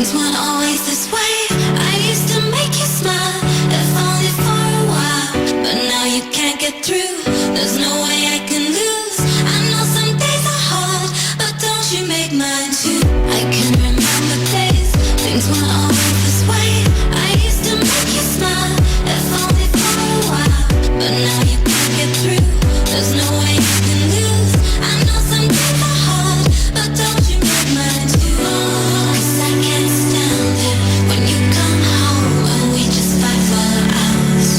Things weren't always this way. I used to make you smile, if only for a while. But now you can't get through, there's no way I can lose. I know some days are hard, but don't you make mine too. I can remember days, things weren't always this way. I used to make you smile, if only for a while. But now you can't get through, there's no way you can lose. I know some days are hard, but don't you make mine too. 'Cause I can't stand it when you come home and we just fight for hours.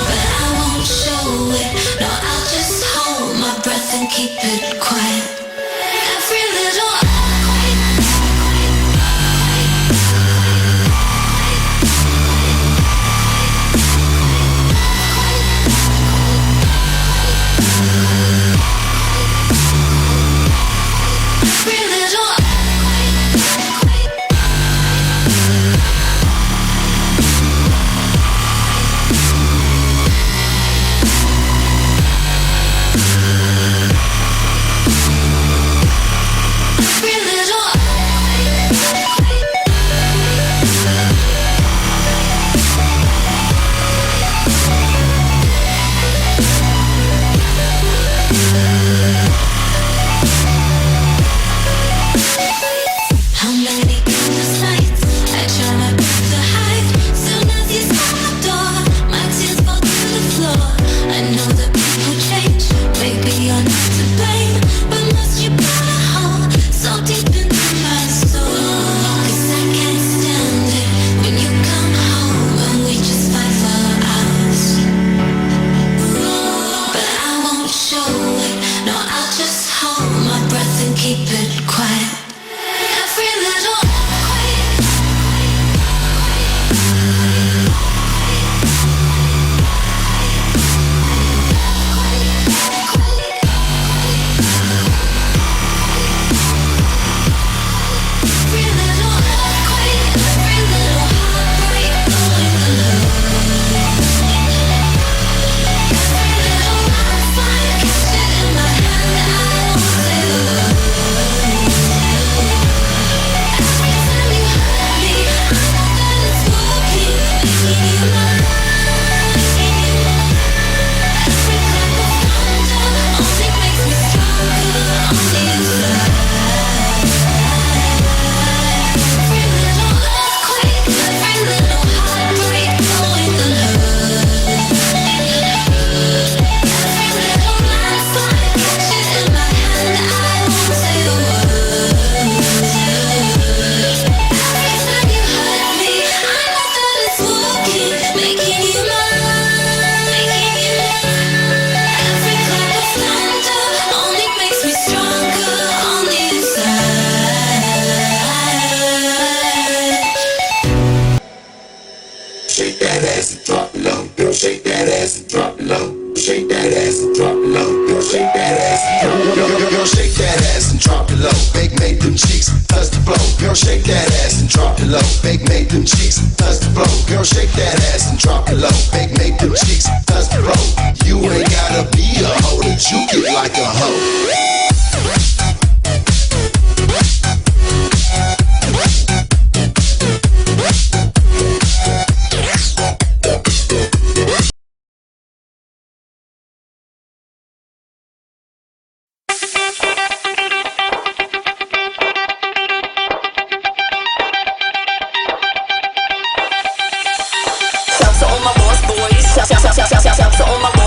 But I won't show it, no, I'll just hold my breath and keep it quiet. Every little Shout to all my